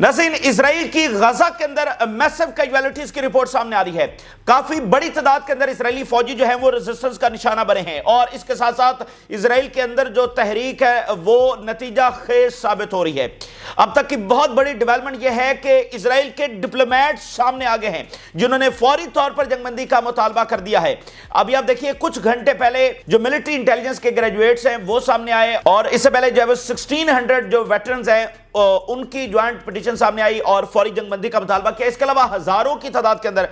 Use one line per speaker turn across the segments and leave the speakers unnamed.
ناظرین، اسرائیل کی غزہ کے اندر میسو کیجوالٹیز کی رپورٹ سامنے آ رہی ہے۔ کافی بڑی تعداد کے اندر اسرائیلی فوجی جو ہیں وہ ریزسٹنس کا نشانہ بنے ہیں، اور اس کے ساتھ ساتھ اسرائیل کے اندر جو تحریک ہے وہ نتیجہ خیز ثابت ہو رہی ہے۔ اب تک کی بہت بڑی ڈیولپمنٹ یہ ہے کہ اسرائیل کے ڈپلومیٹ سامنے آگے ہیں جنہوں نے فوری طور پر جنگ بندی کا مطالبہ کر دیا ہے۔ ابھی آپ دیکھیے کچھ گھنٹے پہلے جو ملٹری انٹیلیجنس کے گریجویٹس ہیں وہ سامنے آئے، اور اس سے پہلے جو 1600 جو ویٹرنز ہیں ان کی جوائنٹ پٹیشن سامنے آئی اور فوری جنگ بندی کا مطالبہ کیا۔ اس کے علاوہ ہزاروں کی تعداد کے اندر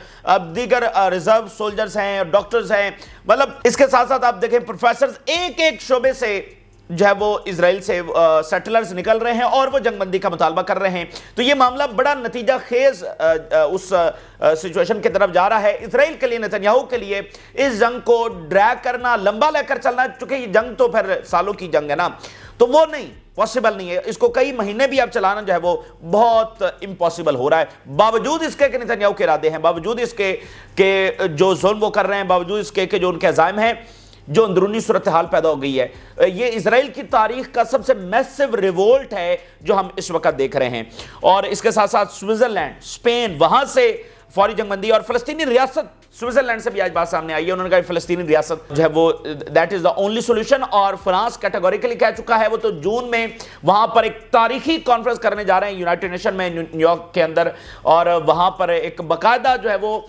دیگر ریزرو سولجرز ہیں، ڈاکٹرز ہیں، مطلب اس کے ساتھ ساتھ آپ دیکھیں پروفیسرز ایک ایک شعبے سے جو ہے وہ اسرائیل سے سیٹلرز نکل رہے ہیں اور وہ جنگ بندی کا مطالبہ کر رہے ہیں۔ تو یہ معاملہ بڑا نتیجہ خیز اس سچویشن کی طرف جا رہا ہے اسرائیل کے لیے، نتنیاہو کے لیے۔ اس جنگ کو ڈریگ کرنا، لمبا لے کر چلنا، چونکہ یہ جنگ تو پھر سالوں کی جنگ ہے نا، تو وہ نہیں پاسبل نہیں ہے۔ اس کو کئی مہینے بھی اب چلانا جو ہے وہ بہت امپاسبل ہو رہا ہے، باوجود اس کے کہ نتنیاہو کے ارادے ہیں، باوجود اس کے کہ جو ظلم وہ کر رہے ہیں، باوجود اس کے کہ جو ان کے عزائم ہیں، جو اندرونی صورتحال پیدا ہو گئی ہے۔ یہ اسرائیل کی تاریخ کا سب سے میسو ریوولٹ ہے جو ہم اس وقت دیکھ رہے ہیں۔ اور اس کے ساتھ ساتھ سوئٹزرلینڈ، اسپین، وہاں سے فوری جنگ بندی، اور فلسطینی ریاست سوئٹزرلینڈ سے بھی آج بات سامنے آئی ہے۔ انہوں نے کہا فلسطینی ریاست جو ہے وہ that is the only solution, اور فرانس کیٹیگوریکلی کہہ چکا ہے، وہ تو جون میں وہاں پر ایک تاریخی کانفرنس کرنے جا رہے ہیں یونائٹڈ نیشن میں نیو یارک کے اندر، اور وہاں پر ایک باقاعدہ جو ہے وہ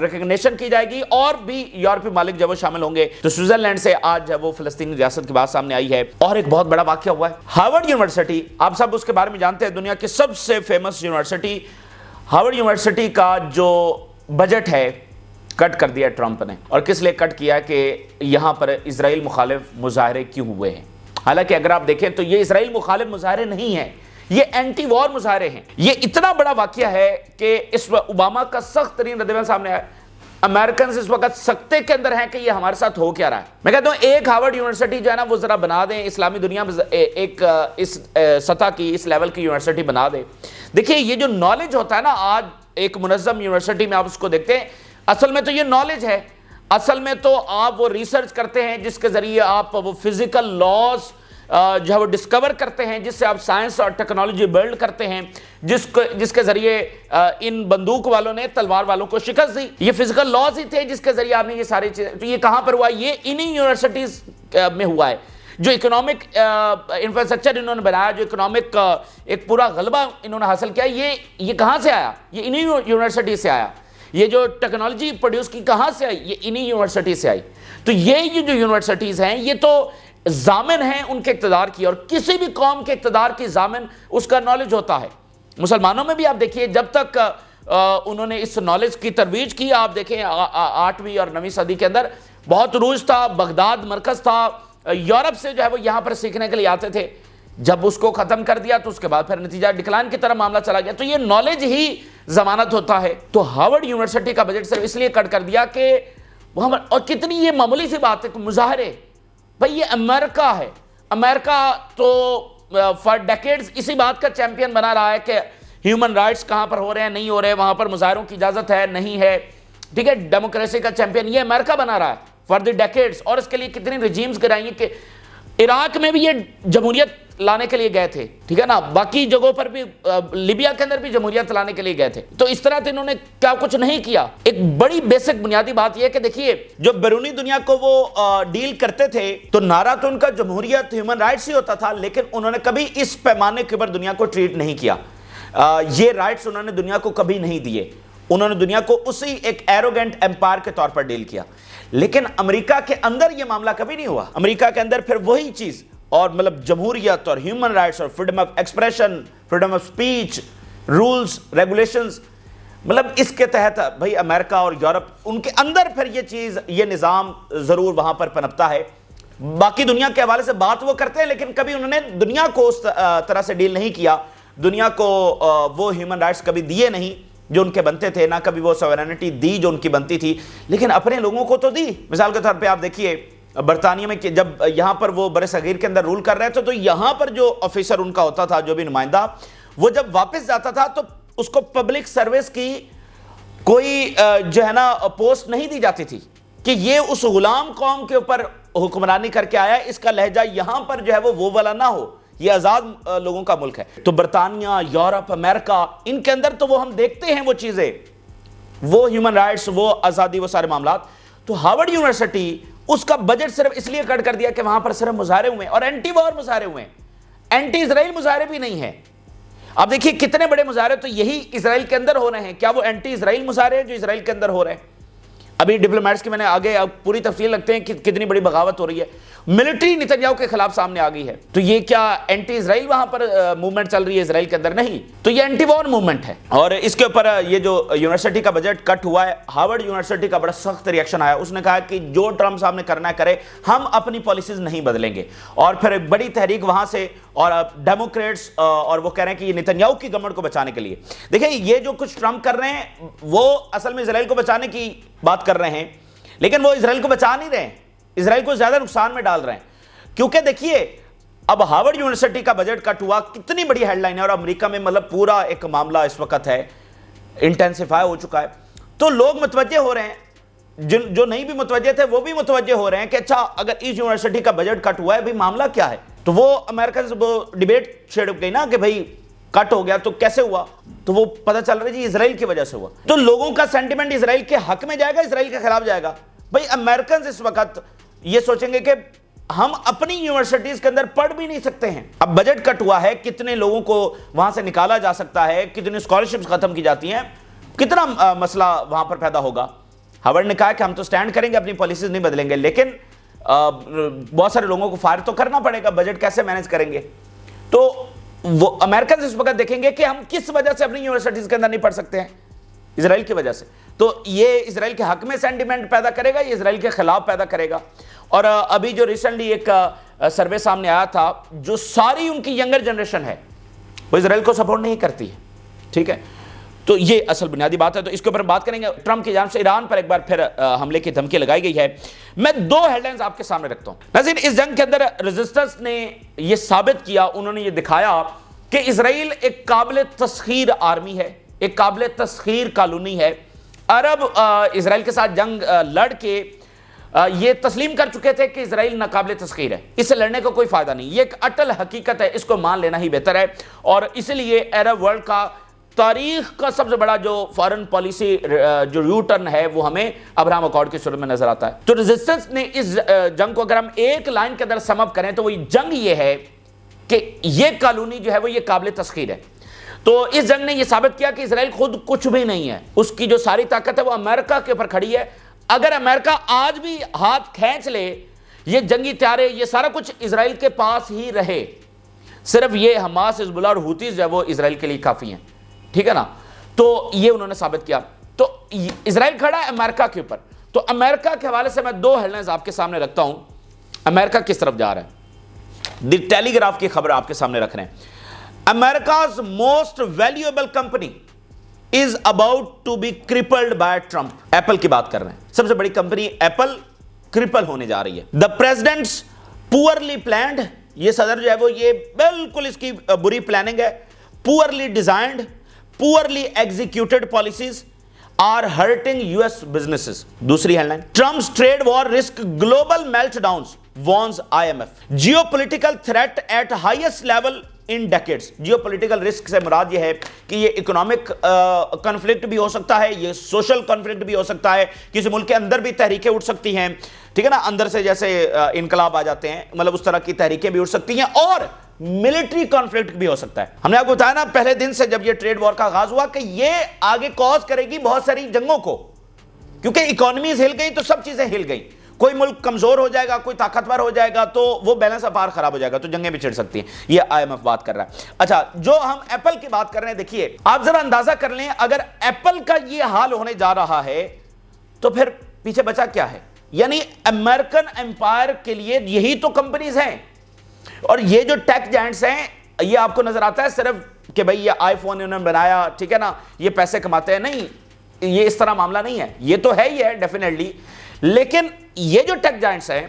ریکگنیشن کی جائے گی، اور بھی یورپی ممالک جو وہ شامل ہوں گے۔ تو سوئٹزرلینڈ سے آج جو ہے وہ فلسطینی ریاست کی بات سامنے آئی ہے۔ اور ایک بہت بڑا واقعہ ہوا ہے، ہارورڈ یونیورسٹی، آپ سب اس کے بارے میں جانتے ہیں، دنیا کی سب سے فیمس یونیورسٹی، ہارورڈ یونیورسٹی کا جو بجٹ ہے کٹ کر دیا ٹرمپ نے۔ اور کس لیے کٹ کیا کہ یہاں پر اسرائیل مخالف مظاہرے کیوں ہوئے ہیں؟ حالانکہ اگر آپ دیکھیں تو یہ اسرائیل مخالف مظاہرے نہیں ہیں، یہ اینٹی وار مظاہرے ہیں۔ یہ اتنا بڑا واقعہ ہے کہ اس اوباما کا سخت ترین ردعمل سامنے آیا۔ امریکنز اس وقت سکتے کے اندر ہیں کہ یہ ہمارے ساتھ ہو کیا رہا ہے۔ میں کہتا ہوں ایک ہارورڈ یونیورسٹی جو ہے نا وہ ذرا بنا دیں، اسلامی دنیا میں ایک اس سطح کی، اس لیول کی یونیورسٹی بنا دیں۔ دیکھیں یہ جو نالج ہوتا ہے نا، آج ایک منظم یونیورسٹی میں آپ اس کو دیکھتے ہیں، اصل میں تو یہ نالج ہے، اصل میں تو آپ وہ ریسرچ کرتے ہیں جس کے ذریعے آپ وہ فزیکل لاز جو ہے وہ ڈسکور کرتے ہیں، جس سے آپ سائنس اور ٹیکنالوجی بلڈ کرتے ہیں، جس کے ذریعے ان بندوق والوں نے تلوار والوں کو شکست دی۔ یہ فزیکل لاز ہی تھے جس کے ذریعے آپ نے یہ ساری چیزیں، تو یہ کہاں پر ہوا؟ یہ انہی یونیورسٹیز میں ہوا ہے۔ جو اکنامک انفراسٹرکچر انہوں نے بنایا، جو اکنامک ایک پورا غلبہ انہوں نے حاصل کیا، یہ کہاں سے آیا؟ یہ انہی یونیورسٹی سے آیا۔ یہ جو ٹیکنالوجی پروڈیوس کی کہاں سے آئی؟ یہ انہی یونیورسٹی سے آئی۔ تو یہ جو یونیورسٹیز ہیں یہ تو ضامن ہیں ان کے اقتدار کی، اور کسی بھی قوم کے اقتدار کی ضامن اس کا نالج ہوتا ہے۔ مسلمانوں میں بھی آپ دیکھیے جب تک انہوں نے اس نالج کی ترویج کی، آپ دیکھیں 8ویں اور 9ویں صدی کے اندر بہت عروج تھا، بغداد مرکز تھا، یورپ سے جو ہے وہ یہاں پر سیکھنے کے لیے آتے تھے۔ جب اس کو ختم کر دیا تو اس کے بعد پھر نتیجہ ڈکلائن کی طرف معاملہ چلا گیا۔ تو یہ نالج ہی ضمانت ہوتا ہے۔ تو ہارورڈ یونیورسٹی کا بجٹ صرف اس لیے کٹ کر دیا کہ اور کتنی یہ معمولی سی بات ہے کہ مظاہرے، بھئی یہ امریکہ ہے، امریکہ تو فار ڈیکیڈز اسی بات کا چیمپئن بنا رہا ہے کہ ہیومن رائٹس کہاں پر ہو رہے ہیں، نہیں ہو رہے، وہاں پر مظاہروں کی اجازت ہے، نہیں ہے، ٹھیک ہے، ڈیموکریسی کا چیمپئن یہ امریکہ بنا رہا ہے فار دی ڈیکیڈز۔ اور اس کے لیے کتنی رجیمز گرائیں کہ عراق میں بھی یہ جمہوریت لانے کے لیے گئے تھے، ٹھیک ہے نا، باقی جگہوں پر بھی، لیبیا کے اندر بھی جمہوریت لانے کے لیے گئے تھے۔ تو اس طرح تو انہوں نے کیا کچھ نہیں کیا۔ ایک بڑی بیسک بنیادی بات یہ ہے کہ دیکھیے جو بیرونی دنیا کو وہ ڈیل کرتے تھے تو نعرہ تو ان کا جمہوریت، ہیومن رائٹس ہی ہوتا تھا، لیکن انہوں نے کبھی اس پیمانے کے اوپر دنیا کو ٹریٹ نہیں کیا۔ یہ رائٹس انہوں نے دنیا کو کبھی نہیں دیے، انہوں نے دنیا کو اسی ایک ایروگنٹ امپائر کے طور پر ڈیل کیا۔ لیکن امریکہ کے اندر یہ معاملہ کبھی نہیں ہوا۔ امریکہ کے اندر پھر وہی چیز، اور مطلب جمہوریت اور ہیومن رائٹس اور freedom of expression, freedom of speech, rules, regulations, مطلب اس کے تحت بھئی امریکہ اور یورپ ان کے اندر پھر یہ چیز، یہ نظام ضرور وہاں پر پنپتا ہے۔ باقی دنیا کے حوالے سے بات وہ کرتے ہیں لیکن کبھی انہوں نے دنیا کو اس طرح سے ڈیل نہیں کیا، دنیا کو وہ ہیومن رائٹس کبھی دیے نہیں جو ان کے بنتے تھے، نہ کبھی وہ سوورینٹی دی جو ان کی بنتی تھی، لیکن اپنے لوگوں کو تو دی۔ مثال کے طور پہ آپ دیکھیے برطانیہ میں جب یہاں پر وہ بر صغیر کے اندر رول کر رہے تھے تو یہاں پر جو آفیسر ان کا ہوتا تھا، جو بھی نمائندہ، وہ جب واپس جاتا تھا تو اس کو پبلک سروس کی کوئی جو ہے نا پوسٹ نہیں دی جاتی تھی کہ یہ اس غلام قوم کے اوپر حکمرانی کر کے آیا، اس کا لہجہ یہاں پر جو ہے وہ والا نہ ہو، یہ آزاد لوگوں کا ملک ہے. تو برطانیہ، یورپ، امریکہ، ان کے اندر تو وہ ہم دیکھتے ہیں وہ چیزیں، وہ ہیومن رائٹس، وہ آزادی، وہ سارے معاملات. تو ہارورڈ یونیورسٹی اس کا بجٹ صرف اس لیے کٹ کر دیا کہ وہاں پر صرف مظاہرے ہوئے ہیں، اور اینٹی وار مظاہرے ہوئے ہیں، اینٹی اسرائیل مظاہرے بھی نہیں ہیں. اب دیکھیے کتنے بڑے مظاہرے تو یہی اسرائیل کے اندر ہو رہے ہیں. کیا وہ اینٹی اسرائیل مظاہرے ہیں جو اسرائیل کے اندر ہو رہے ہیں؟ ابھی ڈپلومیٹس کی میں نے آگے پوری تفصیل رکھتے ہیں کہ کتنی بڑی بغاوت ہو رہی ہے. ملٹری نتنیاہو کے خلاف سامنے آ گئی ہے. تو یہ کیا اینٹی اسرائیل وہاں پر موومنٹ چل رہی ہے اسرائیل کے اندر؟ نہیں، تو یہ اینٹی وار موومنٹ ہے. اور اس کے اوپر یہ جو یونیورسٹی کا بجٹ کٹ ہوا ہے، ہارورڈ یونیورسٹی کا بڑا سخت ریئیکشن آیا. اس نے کہا کہ جو ٹرمپ صاحب نے کرنا ہے کرے، ہم اپنی پالیسیز نہیں بدلیں گے. اور پھر ایک بڑی تحریک وہاں سے، اور ڈیموکریٹس، اور وہ کہہ رہے ہیں کہ یہ نتنیاہو کی گورنمنٹ کو بچانے کے لیے. دیکھیں یہ جو کچھ ٹرمپ کر رہے ہیں وہ اصل میں اسرائیل کو بچانے کی بات کر رہے ہیں، لیکن وہ اسرائیل کو بچا نہیں رہے ہیں، اسرائیل کو زیادہ نقصان میں ڈال رہے ہیں. کیونکہ دیکھیے اب ہارورڈ یونیورسٹی کا بجٹ کٹ ہوا، کتنی بڑی ہیڈ لائن ہے، اور امریکہ میں مطلب پورا ایک معاملہ اس وقت ہے، انٹینسیفائی ہو چکا ہے. تو لوگ متوجہ ہو رہے ہیں، جو نہیں بھی متوجہ تھے وہ بھی متوجہ ہو رہے ہیں کہ اچھا اگر اس یونیورسٹی کا بجٹ کٹ ہوا ہے بھئی معاملہ کیا ہے. تو وہ امریکہ سے وہ ڈیبیٹ چھڑ گئی نا کہ بھئی کٹ ہو گیا تو کیسے ہوا، تو وہ پتہ چل رہا ہے جی اسرائیل کی وجہ سے ہوا. تو لوگوں کا سینٹیمنٹ اسرائیل کے حق میں جائے گا، اسرائیل کے خلاف جائے گا؟ بھئی امریکنز اس وقت یہ سوچیں گے کہ ہم اپنی یونیورسٹیز کے اندر پڑھ بھی نہیں سکتے ہیں. اب بجٹ کٹ ہوا ہے، کتنے لوگوں کو وہاں سے نکالا جا سکتا ہے، کتنی اسکالرشپس ختم کی جاتی ہیں، کتنا مسئلہ وہاں پر پیدا ہوگا. ہارورڈ نے کہا کہ ہم تو سٹینڈ کریں گے، اپنی پالیسیز نہیں بدلیں گے، لیکن بہت سارے لوگوں کو فائر تو کرنا پڑے گا، بجٹ کیسے مینج کریں گے. تو وہ امریکنز اس وقت دیکھیں گے کہ ہم کس وجہ سے اپنی یونیورسٹیز کے اندر نہیں پڑھ سکتے ہیں، اسرائیل کی وجہ سے. تو یہ اسرائیل کے حق میں سینٹیمنٹ پیدا کرے گا، یہ اسرائیل کے خلاف پیدا کرے گا. اور ابھی جو ریسنٹلی ایک سروے سامنے آیا تھا، جو ساری ان کی ینگر جنریشن ہے وہ اسرائیل کو سپورٹ نہیں کرتی ہے. ٹھیک ہے، تو یہ اصل بنیادی بات ہے. تو اس کے اوپر بات کریں گے. ٹرمپ کی جانب سے ایران پر ایک بار پھر حملے کی دھمکی لگائی گئی ہے. میں دو ہیڈ لائنز آپ کے سامنے رکھتا ہوں. ناظرین، اس جنگ کے اندر ریزسٹنس نے یہ ثابت کیا، انہوں نے یہ دکھایا کہ اسرائیل ایک قابل تسخیر آرمی ہے، ایک قابل تسخیر کالونی ہے. عرب اسرائیل کے ساتھ جنگ لڑ کے یہ تسلیم کر چکے تھے کہ اسرائیل ناقابل تسخیر ہے، اس سے لڑنے کا کوئی فائدہ نہیں. یہ ایک اٹل حقیقت ہے، اس کو مان لینا ہی بہتر ہے. اور اس لیے عرب ورلڈ کا تاریخ کا سب سے بڑا جو فارن پالیسی جو یو ٹرن ہے وہ ہمیں ابراہم اکارڈ کی صورت میں نظر آتا ہے. تو ریزسٹنس نے اس جنگ کو اگر ہم ایک لائن کے اندر سم اپ کریں تو وہ جنگ یہ ہے کہ یہ کالونی جو ہے وہ یہ قابل تسخیر ہے. تو اس جنگ نے یہ ثابت کیا کہ اسرائیل خود کچھ بھی نہیں ہے، اس کی جو ساری طاقت ہے وہ امریکہ کے اوپر کھڑی ہے. اگر امریکہ آج بھی ہاتھ کھینچ لے، یہ جنگی طیارے، یہ سارا کچھ اسرائیل کے پاس ہی رہے، صرف یہ حماس، حزب اللہ اور ہوتیز جو ہے وہ اسرائیل کے لیے کافی ہیں. ٹھیک ہے نا؟ تو یہ انہوں نے ثابت کیا. تو اسرائیل کھڑا ہے امریکہ کے اوپر. تو امریکہ کے حوالے سے میں دو ہیڈ لائنز آپ کے سامنے رکھتا ہوں. امریکہ کس طرف جا رہا ہے؟ دی ٹیلی گراف کی خبر آپ کے سامنے رکھ رہے ہیں. America's most valuable company is about to be crippled by Trump. Apple کی بات کر رہے ہیں. سب سے بڑی کمپنی ایپل کرپل ہونے جا رہی ہے. The president's poorly planned، یہ صدر جو ہے وہ یہ بالکل اس کی بری پلاننگ ہے. Poorly designed, poorly executed policies are hurting US businesses. دوسری headline, Trump's trade war risk global meltdowns, warns IMF. Geopolitical threat at highest level in decades. Geopolitical risk سے مراد یہ ہے کہ یہ اکنامک کنفلکٹ بھی ہو سکتا ہے، یہ سوشل کنفلکٹ بھی ہو سکتا ہے، کسی ملک کے اندر بھی تحریکیں اٹھ سکتی ہیں. ٹھیک ہے نا؟ اندر سے جیسے انقلاب آ جاتے ہیں، مطلب اس طرح کی تحریکیں بھی اٹھ سکتی ہیں، اور ملٹری کانفلکٹ بھی ہو سکتا ہے. ہم نے آپ کو بتایا نا پہلے دن سے جب یہ ٹریڈ وار کا آغاز ہوا کہ یہ آگے کاز کرے گی بہت ساری جنگوں کو، کیونکہ اکانومیز ہل گئی تو سب چیزیں ہل گئیں. کوئی ملک کمزور ہو جائے گا، کوئی طاقتور ہو جائے گا تو وہ بیلنس اپار خراب ہو جائے گا، تو جنگیں بھی چھڑ سکتی ہیں. یہ IMF بات کر رہا ہے. اچھا، جو ہم ایپل کی بات کر رہے ہیں، دیکھیے آپ ذرا اندازہ کر لیں، اگر ایپل کا یہ حال ہونے جا رہا ہے تو پھر پیچھے بچا کیا ہے؟ یعنی امریکن امپائر کے لیے یہی تو کمپنیز ہیں. اور یہ جو ٹیک جائنٹس ہیں، یہ آپ کو نظر آتا ہے صرف کہ بھئی یہ آئی فون انہوں نے بنایا، ٹھیک ہے نا، یہ پیسے کماتے ہیں. نہیں، یہ اس طرح معاملہ نہیں ہے. یہ تو ہے ہی ہے ڈیفینیٹلی، لیکن یہ جو ٹیک جائنٹس ہیں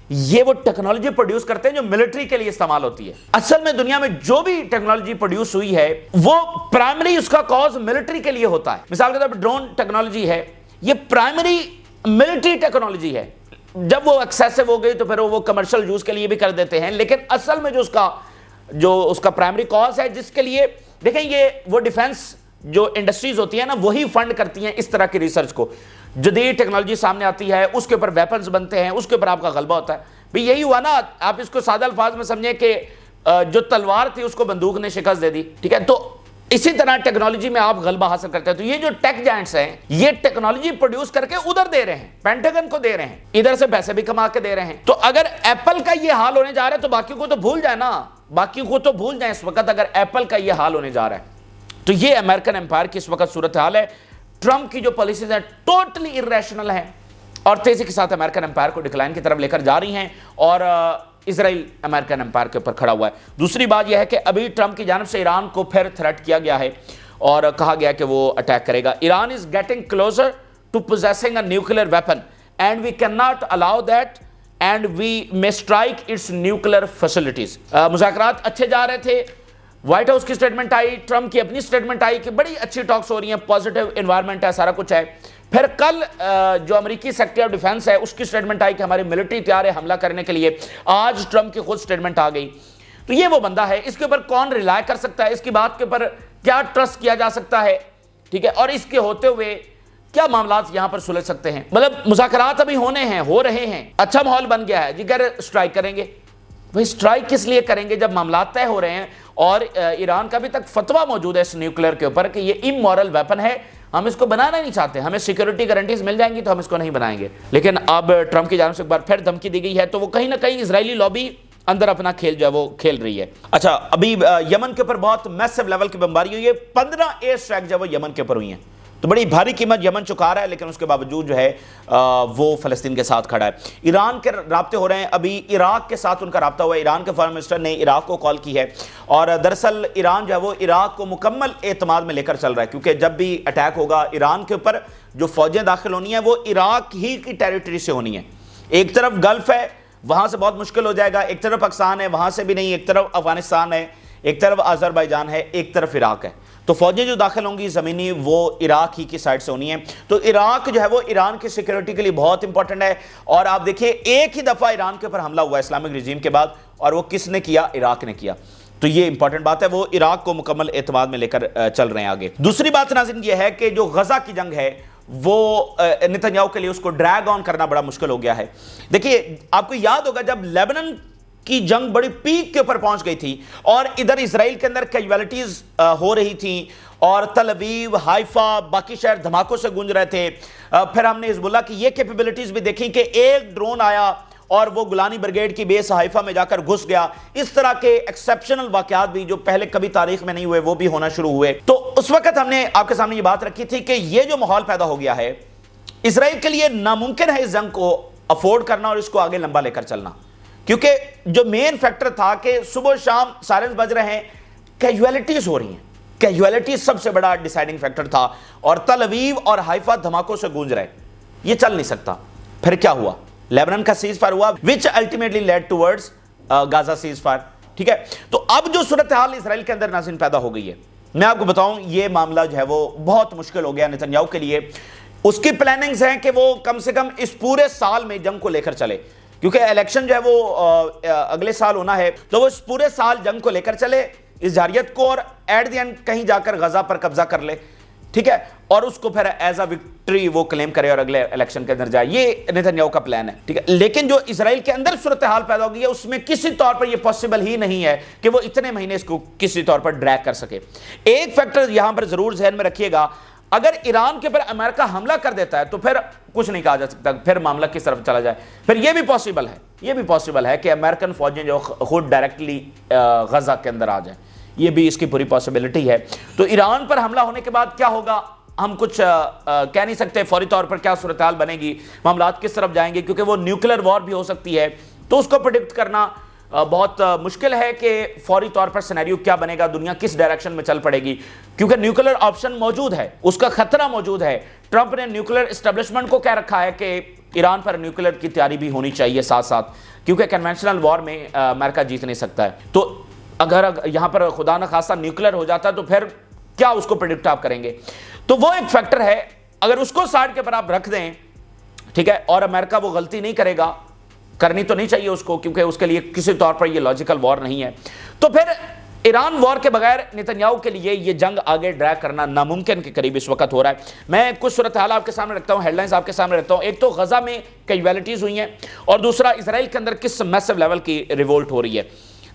یہ وہ ٹیکنالوجی پروڈیوس کرتے ہیں جو ملٹری کے لیے استعمال ہوتی ہے. اصل میں دنیا میں جو بھی ٹیکنالوجی پروڈیوس ہوئی ہے وہ پرائمری اس کا کاز ملٹری کے لیے ہوتا ہے. مثال کے طور پر ڈرون ٹیکنالوجی ہے، یہ پرائمری ملٹری ٹیکنالوجی ہے. جب وہ ایکسیسو ہو گئی تو پھر وہ کمرشل یوز کے لیے بھی کر دیتے ہیں، لیکن اصل میں جو اس کا جو اس کا پرائمری کاز ہے جس کے لیے دیکھیں یہ وہ ڈیفنس جو انڈسٹریز ہوتی ہیں نا وہی فنڈ کرتی ہیں اس طرح کی ریسرچ کو. جدید ٹیکنالوجی سامنے آتی ہے, اس کے اوپر ویپنز بنتے ہیں, اس کے اوپر آپ کا غلبہ ہوتا ہے. بھئی یہی ہوا نا, آپ اس کو سادہ الفاظ میں سمجھیں کہ جو تلوار تھی اس کو بندوق نے شکست دے دی, ٹھیک ہے. تو اسی طرح ٹیکنالوجی میں آپ غلبہ حاصل کرتے ہیں. تو یہ جو ٹیک جائنٹس ہیں یہ ٹیکنالوجی پروڈیوس کر کے ادھر دے رہے ہیں, پینٹاگن کو دے رہے ہیں, ادھر سے پیسے بھی کما کے دے رہے ہیں. تو اگر ایپل کا یہ حال ہونے جا رہا ہے تو باقی کو تو بھول جائیں نا, باقی کو تو بھول جائیں اس وقت اگر ایپل کا یہ حال ہونے جا رہا ہے. تو یہ امریکن امپائر کی اس وقت صورتحال ہے. ٹرمپ کی جو پالیسیز ہیں ٹوٹلی ارریشنل ہیں اور تیزی کے ساتھ امریکن امپائر کو ڈکلائن کی طرف لے کر جا رہی ہیں, اور اسرائیل امریکن امپائر کے اوپر کھڑا ہوا ہے. دوسری بات یہ ہے کہ ابھی ٹرمپ کی جانب سے ایران کو پھر تھریٹ کیا گیا ہے اور کہا گیا کہ وہ اٹیک کرے گا. Iran is getting closer to possessing a nuclear weapon and we can not allow that and we may strike it's nuclear facilities. مذاکرات اچھے جا رہے تھے, وائٹ ہاؤس کی سٹیٹمنٹ آئی, ٹرمپ کی اپنی سٹیٹمنٹ آئی کہ بڑی اچھی ٹاکس ہو رہی ہیں, پازیٹیو انوائرمنٹ ہے, سارا کچھ ہے. پھر کل جو امریکی سیکرٹری آف ڈیفنس ہے اس کی سٹیٹمنٹ آئی کہ ہماری ملٹری تیار ہے حملہ کرنے کے لیے. آج ٹرمپ کی خود سٹیٹمنٹ آ گئی. تو یہ وہ بندہ ہے, اس کے اوپر کون ریلائے کر سکتا ہے, اس کی بات کے اوپر کیا ٹرسٹ کیا جا سکتا ہے, ٹھیک ہے, اور اس کے ہوتے ہوئے کیا معاملات یہاں پر سلجھ سکتے ہیں. مطلب مذاکرات ابھی ہونے ہیں, ہو رہے ہیں, اچھا ماحول بن گیا ہے جی, کہہ رہے اسٹرائک کریں گے. بھئی اسٹرائک کس لیے کریں گے جب معاملات طے ہو رہے ہیں اور ایران کا بھی تک فتویٰ موجود ہے اس نیوکلیئر کے اوپر کہ یہ امورل ویپن ہے, ہم اس کو بنانا نہیں چاہتے, ہمیں سیکیورٹی گارنٹیز مل جائیں گی تو ہم اس کو نہیں بنائیں گے. لیکن اب ٹرمپ کی جانب سے ایک بار پھر دھمکی دی گئی ہے, تو وہ کہیں نہ کہیں اسرائیلی لابی اندر اپنا کھیل جو ہے وہ کھیل رہی ہے. اچھا, ابھی یمن کے اوپر بہت میسو لیول کی بمباری ہوئی ہے, 15 ایئر اسٹرائک جو ہے وہ یمن کے اوپر ہوئی ہیں. تو بڑی بھاری قیمت یمن چکا رہا ہے, لیکن اس کے باوجود جو ہے وہ فلسطین کے ساتھ کھڑا ہے. ایران کے رابطے ہو رہے ہیں, ابھی عراق کے ساتھ ان کا رابطہ ہوا ہے. ایران کے فارن منسٹر نے عراق کو کال کی ہے, اور دراصل ایران جو ہے وہ عراق کو مکمل اعتماد میں لے کر چل رہا ہے, کیونکہ جب بھی اٹیک ہوگا ایران کے اوپر جو فوجیں داخل ہونی ہیں وہ عراق ہی کی ٹیریٹری سے ہونی ہیں. ایک طرف گلف ہے, وہاں سے بہت مشکل ہو جائے گا, ایک طرف پاکستان ہے, وہاں سے بھی نہیں, ایک طرف افغانستان ہے, ایک طرف آذربائیجان ہے, ایک طرف عراق ہے. تو فوجیں جو داخل ہوں گی زمینی وہ عراق ہی کی سائڈ سے ہونی ہیں. تو عراق جو ہے وہ ایران کی سیکیورٹی کے لیے بہت امپورٹنٹ ہے. اور آپ دیکھیے ایک ہی دفعہ ایران کے اوپر حملہ ہوا اسلامک رجیم کے بعد, اور وہ کس نے کیا, عراق نے کیا. تو یہ امپورٹنٹ بات ہے, وہ عراق کو مکمل اعتماد میں لے کر چل رہے ہیں آگے. دوسری بات ناظرین یہ ہے کہ جو غزہ کی جنگ ہے وہ نتنیاہو کے لیے اس کو ڈریگ آن کرنا بڑا مشکل ہو گیا ہے. دیکھیے آپ کو یاد ہوگا جب لیبنن کی جنگ بڑی پیک کے اوپر پہنچ گئی تھی اور ادھر اسرائیل کے اندر کیجویلٹیز ہو رہی تھیں, اور تل ابیب, حائفہ, باقی شہر دھماکوں سے گونج رہے تھے. پھر ہم نے حزب اللہ کی یہ کیپیبلٹیز بھی دیکھی کہ ایک ڈرون آیا اور وہ گولانی بریگیڈ کی بیس حائفہ میں جا کر گھس گیا. اس طرح کے ایکسیپشنل واقعات بھی جو پہلے کبھی تاریخ میں نہیں ہوئے وہ بھی ہونا شروع ہوئے. تو اس وقت ہم نے آپ کے سامنے یہ بات رکھی تھی کہ یہ جو ماحول پیدا ہو گیا ہے اسرائیل کے لیے ناممکن ہے اس جنگ کو افورڈ کرنا اور اس کو آگے لمبا لے کر چلنا, کیونکہ جو مین فیکٹر تھا کہ صبح شام سائرنز بج رہے ہیں, کیجویلٹیز ہو رہی ہیں, کیجویلٹیز سب سے بڑا ڈیسائیڈنگ فیکٹر تھا, اور تل ابیب اور حائفہ دھماکوں سے گونج رہے. یہ چل نہیں سکتا. پھر کیا ہوا, لیبنن کا سیز فائر ہوا which ultimately led towards غازہ cease fire, ٹھیک ہے. تو اب جو صورتحال اسرائیل کے اندر ناظرین پیدا ہو گئی ہے, میں آپ کو بتاؤں یہ معاملہ جو ہے وہ بہت مشکل ہو گیا نتنیاہو کے لیے. اس کی پلاننگز ہیں کہ وہ کم سے کم اس پورے سال میں جنگ کو لے کر چلے, کیونکہ الیکشن جو ہے وہ اگلے سال ہونا ہے, تو وہ اس پورے سال جنگ کو لے کر چلے, اس جارحیت کو, اور ایٹ دی اینڈ کہیں جا کر غزہ پر قبضہ کر لے, ٹھیک ہے, اور اس کو پھر ایز اے وکٹری وہ کلیم کرے اور اگلے الیکشن کے اندر جائے. یہ نتنیاہو کا پلان ہے, ٹھیک ہے. لیکن جو اسرائیل کے اندر صورتحال پیدا ہو گئی ہے اس میں کسی طور پر یہ پاسبل ہی نہیں ہے کہ وہ اتنے مہینے اس کو کسی طور پر ڈریگ کر سکے. ایک فیکٹر یہاں پر ضرور ذہن میں رکھیے گا, اگر ایران کے اوپر امریکہ حملہ کر دیتا ہے تو پھر کچھ نہیں کہا جا سکتا پھر معاملہ کس طرف چلا جائے. پھر یہ بھی پاسبل ہے کہ امریکن فوجیں جو خود ڈائریکٹلی غزہ کے اندر آ جائیں, یہ بھی اس کی پوری پاسبلٹی ہے. تو ایران پر حملہ ہونے کے بعد کیا ہوگا ہم کچھ کہہ نہیں سکتے فوری طور پر, کیا صورتحال بنے گی, معاملات کس طرف جائیں گے, کیونکہ وہ نیوکلیئر وار بھی ہو سکتی ہے. تو اس کو پریڈکٹ کرنا بہت مشکل ہے کہ فوری طور پر سینیریو کیا بنے گا, دنیا کس ڈائریکشن میں چل پڑے گی, کیونکہ نیوکلیئر آپشن موجود ہے, اس کا خطرہ موجود ہے. ٹرمپ نے نیوکلیئر اسٹیبلشمنٹ کو کہہ رکھا ہے کہ ایران پر نیوکلیئر کی تیاری بھی ہونی چاہیے ساتھ ساتھ, کیونکہ کنونشنل وار میں امریکہ جیت نہیں سکتا ہے. تو اگر یہاں پر خدا نخواستہ نیوکلیئر ہو جاتا ہے تو پھر کیا اس کو پریڈکٹ آپ کریں گے. تو وہ ایک فیکٹر ہے, اگر اس کو سائڈ کے پر آپ رکھ دیں, ٹھیک ہے, اور امریکہ وہ غلطی نہیں کرے گا کرنی تو نہیں چاہیے اس کو، کیونکہ اس کے لیے کسی طور پر یہ لاجیکل وار نہیں ہے. تو پھر ایران وار کے بغیر نتنیاہو کے لیے یہ جنگ آگے ڈریگ کرنا ناممکن کے قریب اس وقت ہو رہا ہے. میں کچھ صورتحال آپ کے سامنے رکھتا ہوں، ہیڈ لائنز آپ کے سامنے رکھتا ہوں. ایک تو غزہ میں کیجویلٹیز ہوئی ہیں، اور دوسرا اسرائیل کے اندر کس میسو لیول کی ریولٹ ہو رہی ہے.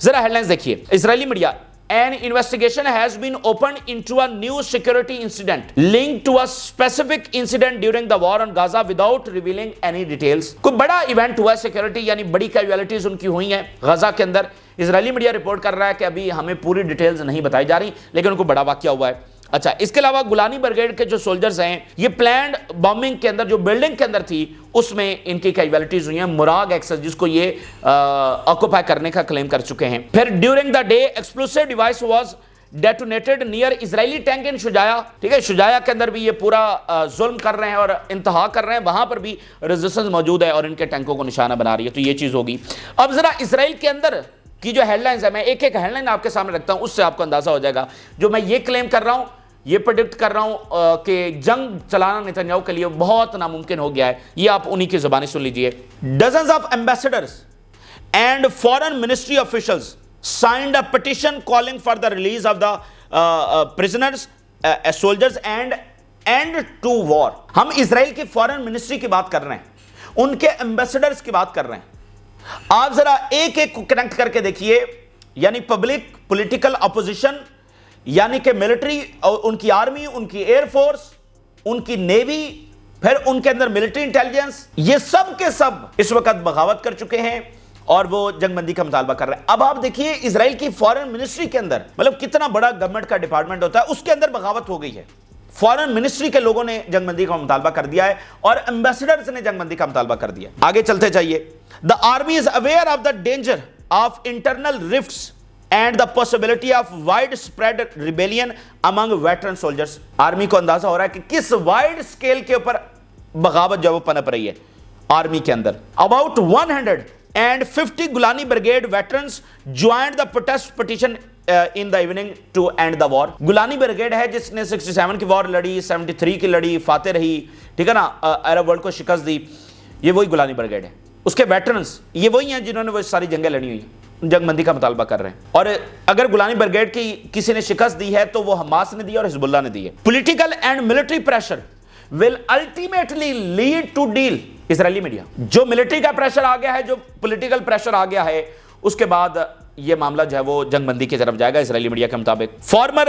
ذرا ہیڈ لائنز دیکھیے. اسرائیلی media: An investigation has been opened into a new security incident linked to a specific incident during the war on Gaza without revealing any details. کوئی بڑا ایونٹ ہوا ہے سیکیورٹی، یعنی بڑی کیجویلٹیز ان کی ہوئی ہیں غزہ کے اندر. اسرائیلی میڈیا رپورٹ کر رہا ہے کہ ابھی ہمیں پوری ڈیٹیلز نہیں بتائی جا رہی، لیکن ان کو بڑا واقعہ ہوا ہے. اچھا، اس کے علاوہ گولانی بریگیڈ کے جو سولجرز ہیں، یہ پلانڈ بامبنگ کے اندر جو بلڈنگ کے اندر تھی اس میں ان کی کیجویلٹیز ہوئی ہیں. مراغ ایکسس جس کو یہ آکوپائی کرنے کا کلیم کر چکے ہیں. پھر during the day explosive device was detonated near Israeli tank in Shujaiya. ٹھیک ہے، شجایا کے اندر بھی یہ پورا ظلم کر رہے ہیں اور انتہا کر رہے ہیں، وہاں پر بھی ریزسٹنس موجود ہے اور ان کے ٹینکوں کو نشانہ بنا رہی ہے. تو یہ چیز ہوگی. اب ذرا اسرائیل کے اندر کی جو ہیڈ لائنز ہے، میں ایک ایک ہیڈ لائن آپ کے سامنے رکھتا ہوں، اس سے آپ کو اندازہ ہو جائے گا. جو میں یہ کلیم کر رہا ہوں، یہ پریڈکٹ کر رہا ہوں کہ جنگ چلانا نتنیاہو کے لیے بہت ناممکن ہو گیا ہے. یہ آپ انہی کی زبانی سن لیجئے. Dozens of ambassadors and foreign ministry officials signed a petition calling for the release of the prisoners, soldiers and end to war. ہم اسرائیل کی فارن منسٹری کی بات کر رہے ہیں، ان کے ایمبیسڈرز کی بات کر رہے ہیں. آپ ذرا ایک ایک کو کنیکٹ کر کے دیکھیے. یعنی پبلک، پولیٹیکل اپوزیشن، یعنی کہ ملٹری، ان کی آرمی، ان کی ایئر فورس، ان کی نیوی، پھر ان کے اندر ملٹری انٹیلیجنس، یہ سب کے سب اس وقت بغاوت کر چکے ہیں اور وہ جنگ بندی کا مطالبہ کر رہے ہیں. اب آپ دیکھیے اسرائیل کی فارن منسٹری کے اندر، مطلب کتنا بڑا گورنمنٹ کا ڈپارٹمنٹ ہوتا ہے، اس کے اندر بغاوت ہو گئی ہے. فارن منسٹری کے لوگوں نے جنگ بندی کا مطالبہ کر دیا ہے اور ایمبیسڈرز نے جنگ بندی کا مطالبہ کر دیا. آگے چلتے جائیے. The army is aware of the danger of internal rifts and the possibility of widespread rebellion among veteran soldiers. Army کو اندازہ ہو رہا ہے کہ کس وائڈ اسکیل کے اوپر بغاوت جو وہ پنپ رہی ہے آرمی کے اندر. About 150 Golani Brigade veterans joined the protest petition in the evening to end the war. Golani brigade ہے جس نے 67 کی وار لڑی، 73 کی لڑی، فاتح رہی، ٹھیک ہے نا، عرب ورلڈ کو شکست دی. یہ وہی گولانی بریگیڈ ہے. اس کے ویٹرنز یہ وہی ہیں جنہوں نے وہ ساری جنگیں لڑی ہوئی ہیں، جنگ بندی کا مطالبہ کر رہے ہیں. اور اگر گولانی بریگیڈ کی کسی نے شکست دی ہے تو وہ حماس نے دی اور حزب اللہ نے دی ہے. Political and military pressure will ultimately lead to deal. Israeli media: جو ملٹری کا پریشر آ گیا ہے، جو پولیٹیکل پریشر آ گیا ہے، اس کے بعد یہ معاملہ جو ہے وہ جنگ بندی کی طرف جائے گا اسرائیلی میڈیا کے مطابق. Former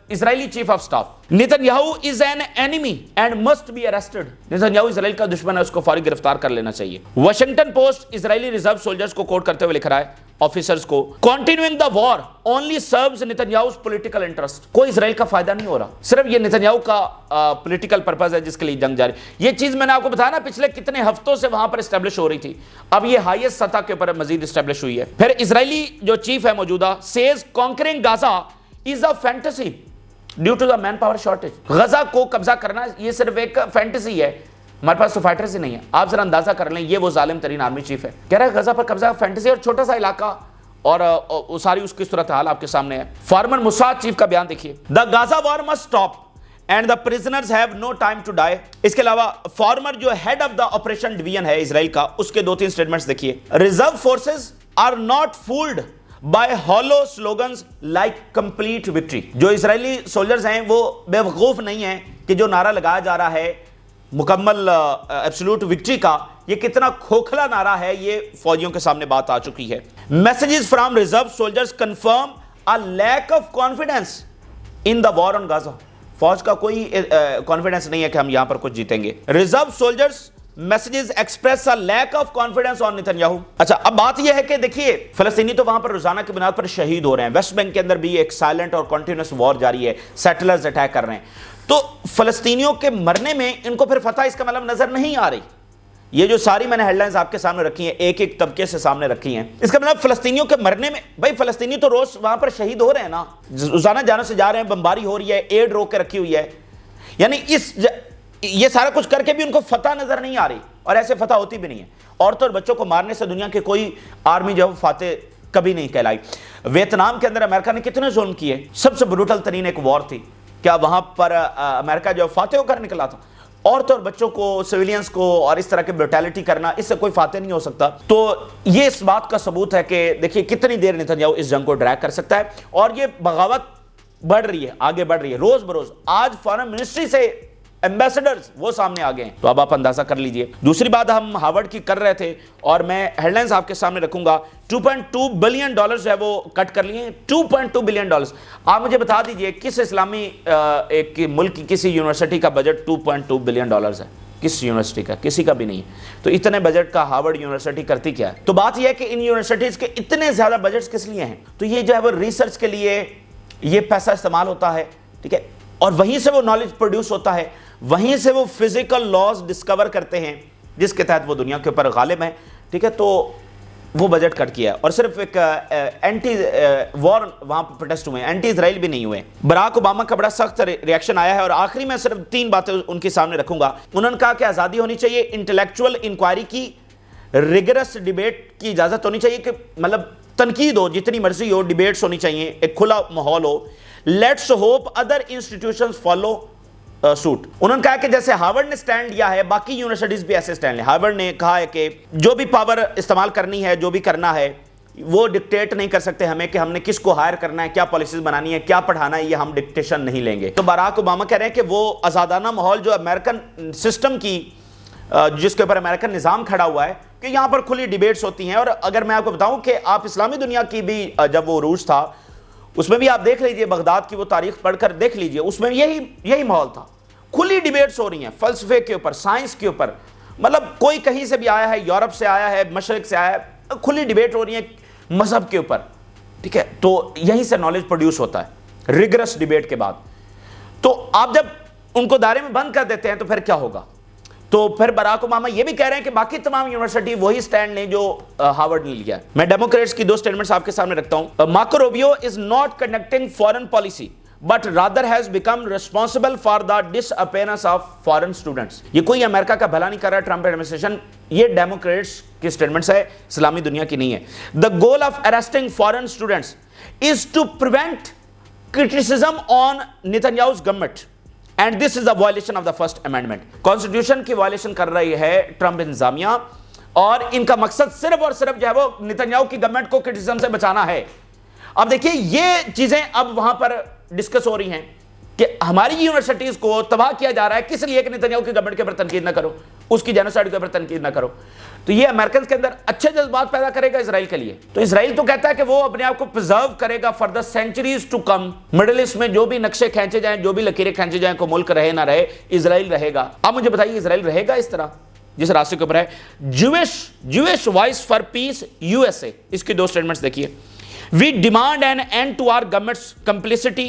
Israeli chief of staff: Netanyahu is an enemy and must be arrested. Netanyahu Israel کا دشمن ہے، اس کو فوری گرفتار کر لینا چاہیے. Washington Post Israeli reserve soldiers کو کوٹ کرتے ہوئے لکھ رہا ہے، آفیسرز کو: continuing the war only serves Netanyahu's political interest. کوئی اسرائیل کا فائدہ نہیں ہو رہا، صرف یہ نتنیاہو کا پولیٹیکل پرپز ہے جس کے لیے جنگ جاری. یہ چیز میں نے آپ کو بتایا نا پچھلے کتنے ہفتوں سے وہاں پر اسٹیبلش ہو رہی تھی، اب یہ ہائیسٹ سطح کے اوپر مزید اسٹیبلش ہوئی ہے. پھر اسرائیلی جو چیف ہے موجودہ says conquering Gaza is a fantasy due to the manpower shortage. Gaza کو قبضہ کرنا یہ صرف ایک فینٹیسی ہے، ہمارے پاس تو فائٹرز ہی نہیں ہے. آپ ذرا اندازہ کر لیں، یہ وہ ظالم ترین آرمی چیف ہے، کہہ رہا ہے غزہ پر قبضہ فینٹیسی، اور چھوٹا سا علاقہ اور ساری اس کی صورتحال آپ کے سامنے ہے. فارمر موساد چیف کا بیان دیکھیے: the Gaza war must stop and the prisoners have no time to die. اس کے علاوہ فارمر جو head of the operation division ہے اسرائیل کا، اس کے 2-3 سٹیٹمنٹس دیکھیے. Reserve forces are not fooled by hollow slogans like complete victory. جو اسرائیلی سولجرز ہیں وہ بے وقوف نہیں ہیں کہ جو نعرہ لگایا جا رہا ہے مکمل ایبسولوٹ وکٹری کا، یہ کتنا کھوکھلا نعرہ ہے، یہ فوجیوں کے سامنے بات آ چکی ہے. Messages from reserve soldiers confirm a lack of confidence in the war on Gaza. فوج کا کوئی کانفیڈنس نہیں ہے کہ ہم یہاں پر کچھ جیتیں گے. Reserve soldiers messages express a lack of confidence on Netanyahu. اچھا، اب بات یہ ہے کہ دیکھیے فلسطینی تو وہاں پر روزانہ کی بنیاد پر شہید ہو رہے ہیں. ویسٹ بینک کے اندر بھی ایک سائلنٹ اور کنٹینیوس وار جاری ہے، سیٹلرز اٹیک کر رہے ہیں. تو فلسطینیوں کے مرنے میں ان کو پھر فتح اس کا مطلب نظر نہیں آ رہی. یہ جو ساری میں نے ہیڈ لائنز آپ کے سامنے رکھی ہیں، ایک ایک طبقے سے سامنے رکھی ہیں، اس کا مطلب فلسطینیوں کے مرنے میں، بھائی فلسطینی تو روز وہاں پر شہید ہو رہے ہیں نا، روزانہ جانوں سے جا رہے ہیں، بمباری ہو رہی ہے، ایڈ روک کے رکھی ہوئی ہے. یعنی یہ سارا کچھ کر کے بھی ان کو فتح نظر نہیں آ رہی، اور ایسے فتح ہوتی بھی نہیں ہے. عورتوں اور بچوں کو مارنے سے دنیا کی کوئی آرمی جو فاتح کبھی نہیں کہلائی. ویتنام کے اندر امریکہ نے کتنے ظلم کیے، سب سے بروٹل ترین ایک وار تھی. کیا وہاں پر امریکہ جو فاتح ہو کر نکلا تھا؟ عورتوں اور بچوں کو، سویلینز کو اور اس طرح کے بروٹیلٹی کرنا، اس سے کوئی فاتح نہیں ہو سکتا۔ تو یہ اس بات کا ثبوت ہے کہ دیکھیے کتنی دیر نتنیاہو اس جنگ کو ڈریگ کر سکتا ہے، اور یہ بغاوت بڑھ رہی ہے، آگے بڑھ رہی ہے روز بروز۔ آج فارن منسٹری سے ایمبیسڈرز وہ سامنے آ گئے ہیں، تو اب آپ اندازہ کر لیجئے۔ دوسری بات ہم ہارورڈ کی کر رہے تھے، اور میں ہیڈ لائنز آپ کے سامنے رکھوں گا۔ 2.2 بلین ڈالرز جو ہے وہ کٹ کر لیے ہیں، 2.2 بلین ڈالرز۔ آپ مجھے بتا دیجئے کس اسلامی ایک ملک کی کسی یونیورسٹی کا بجٹ 2.2 بلین ڈالرز ہے؟ کس یونیورسٹی کا؟ کسی کا بھی نہیں ہے۔ تو اتنے بجٹ کا ہارورڈ یونیورسٹی کرتی کیا ہے؟ تو بات یہ ہے کہ ان یونیورسٹیز کے اتنے زیادہ بجٹس کس لیے ہیں؟ تو یہ جو ہے وہ ریسرچ کے لیے یہ پیسہ استعمال ہوتا ہے، ٹھیک ہے، اور وہیں سے وہ نالج پروڈیوس ہوتا ہے، وہیں سے وہ فزیکل لاز ڈسکور کرتے ہیں جس کے تحت وہ دنیا کے اوپر غالب ہیں، ٹھیک ہے۔ تو وہ بجٹ کٹ کیا ہے، اور صرف ایک اینٹی وار وہاں پہ پروٹیسٹ ہوئے ہیں، اینٹی اسرائیل بھی نہیں ہوئے۔ براک اوباما کا بڑا سخت ریاکشن آیا ہے، اور آخری میں صرف 3 باتیں ان کے سامنے رکھوں گا۔ انہوں نے کہا کہ آزادی ہونی چاہیے، انٹلیکچول انکوائری کی، ریگرس ڈیبیٹ کی اجازت ہونی چاہیے، کہ مطلب تنقید ہو جتنی مرضی ہو، ڈیبیٹس ہونی چاہیے، ایک کھلا ماحول ہو۔ Let's hope other institutions follow suit. انہوں نے کہا کہ جیسے ہارورڈ نے سٹینڈ لیا ہے، باقی یونیورسٹیز بھی ایسے سٹینڈ لیں۔ ہارورڈ نے کہا ہے کہ جو بھی پاور استعمال کرنی ہے، جو بھی کرنا ہے، وہ ڈکٹیٹ نہیں کر سکتے ہمیں کہ ہم نے کس کو ہائر کرنا ہے، کیا پالیسیز بنانی ہے، کیا پڑھانا ہے، یہ ہم ڈکٹیشن نہیں لیں گے۔ تو باراک اوباما کہہ رہے ہیں کہ وہ آزادانہ ماحول جو امریکن سسٹم کی، جس کے اوپر امریکن نظام کھڑا ہوا ہے، کہ یہاں پر کھلی ڈیبیٹس ہوتی ہیں۔ اور اگر میں آپ کو بتاؤں کہ آپ اسلامی دنیا کی بھی جب وہ عروج تھا، اس میں بھی آپ دیکھ لیجئے، بغداد کی وہ تاریخ پڑھ کر دیکھ لیجئے، اس میں یہی ماحول تھا، کھلی ڈیبیٹس ہو رہی ہیں فلسفے کے اوپر، سائنس کے اوپر، مطلب کوئی کہیں سے بھی آیا ہے، یورپ سے آیا ہے، مشرق سے آیا ہے، کھلی ڈیبیٹ ہو رہی ہے مذہب کے اوپر، ٹھیک ہے۔ تو یہیں سے نالج پروڈیوس ہوتا ہے ریگرس ڈیبیٹ کے بعد۔ تو آپ جب ان کو دائرے میں بند کر دیتے ہیں تو پھر کیا ہوگا؟ تو پھر باراک اوباما یہ بھی کہہ رہے ہیں کہ باقی تمام یونیورسٹی وہی سٹینڈ لیں جو ہارورڈ نے لیا ہے۔ میں ڈیموکریٹس کی 2 سٹیٹمنٹس آپ کے سامنے رکھتا ہوں۔ Marco Rubio is not conducting foreign policy but rather has become responsible for the disappearance of foreign students۔ یہ کوئی امریکہ کا بھلا نہیں کر رہا ہے ٹرمپ ایڈمنسٹریشن، یہ ڈیموکریٹس کی سٹیٹمنٹس ہے، اسلامی دنیا کی نہیں ہے۔ The goal of arresting foreign students is to prevent criticism on Netanyahu's government and this is a violation of the first amendment۔ Constitution کی وائلیشن کر رہی ہے ٹرمپ انتظامیہ، اور ان کا مقصد صرف اور صرف جو ہے وہ نتنیاہو کی گورنمنٹ کو کرٹیسزم سے بچانا ہے۔ اب دیکھیے یہ چیزیں اب وہاں پر ڈسکس ہو رہی ہیں کہ ہماری یونیورسٹیز کو تباہ کیا جا رہا ہے، کس لیے کہ نتنیاہو کی گورنمنٹ کے اوپر تنقید نہ کرو، اس کی جینوسائیڈ کے اوپر تنقید نہ کرو۔ تو یہ امریکنز کے اندر اچھے جذبات پیدا کرے گا اسرائیل کے لیے۔ تو اسرائیل تو کہتا ہے کہ وہ اپنے آپ کو پرزرو کرے گا for the centuries to come, Middle East میں جو بھی نقشے کھینچے جائیں، جو بھی لکیریں کھینچے جائیں، کوئی ملک رہے نہ رہے، اسرائیل رہے گا۔ اب مجھے بتائیے اسرائیل رہے گا اس طرح جس راستے کے اوپر ہے؟ Jewish voice for piece USA، اس کی 2 سٹیٹمنٹس دیکھیے۔ We demand an end to our government's complicity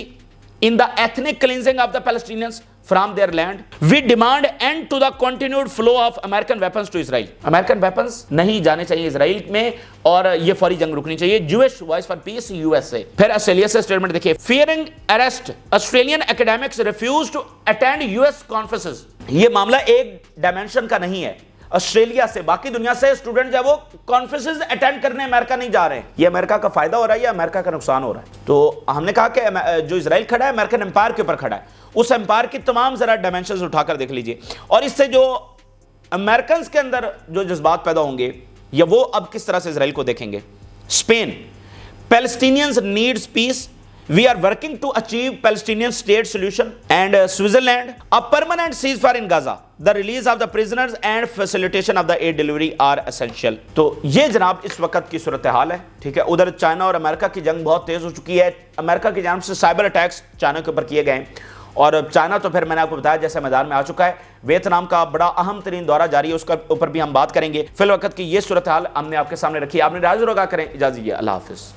in the ethnic cleansing of the Palestinians from their land. We demand end to the continued flow of American weapons to Israel۔ American weapons نہیں جانے چاہیے اسرائیل میں، اور یہ فوری جنگ رکنی چاہیے۔ Jewish Voice for Peace USA۔ پھر آسٹریلیا سے اسٹیٹمنٹ دیکھیے۔ Fearing arrest, Australian academics refuse to attend US conferences۔ یہ معاملہ ایک ڈائمینشن کا نہیں ہے، آسٹریلیا سے، باقی دنیا سے اسٹوڈنٹ جو ہے وہ کانفرنسز اٹینڈ کرنے امریکہ نہیں جا رہے ہیں۔ یہ امریکہ کا فائدہ ہو رہا ہے یا امریکہ کا نقصان ہو رہا ہے؟ تو ہم نے کہا کہ جو اسرائیل کھڑا ہے امریکن امپائر کے اوپر کھڑا ہے، اس امپائر کی تمام ذرا ڈائمینشنز اٹھا کر دیکھ لیجئے، اور اس سے جو امریکنز کے اندر جو جذبات پیدا ہوں گے، یا وہ اب کس طرح سے اسرائیل کو دیکھیں گے۔ Spain, Palestinians needs peace, we are working to achieve Palestinian state solution, and Switzerland, a permanent ceasefire in Gaza, the release of the prisoners and facilitation of the aid delivery are essential۔ تو یہ جناب اس وقت کی صورتحال ہے، ٹھیک ہے۔ ادھر چائنا اور امریکہ کی جنگ بہت تیز ہو چکی ہے، امریکہ کی جانب سے سائبر اٹیکس چائنا کے اوپر کیے گئے ہیں، اور چائنا تو پھر میں نے آپ کو بتایا جیسے میدان میں آ چکا ہے۔ ویتنام کا بڑا اہم ترین دورہ جاری ہے، اس کا اوپر بھی ہم بات کریں گے۔ فی الوقت کی یہ صورتحال ہم نے آپ کے سامنے رکھی ہے، آپ نے راز روگا کریں، اجازت دیجیے، اللہ حافظ۔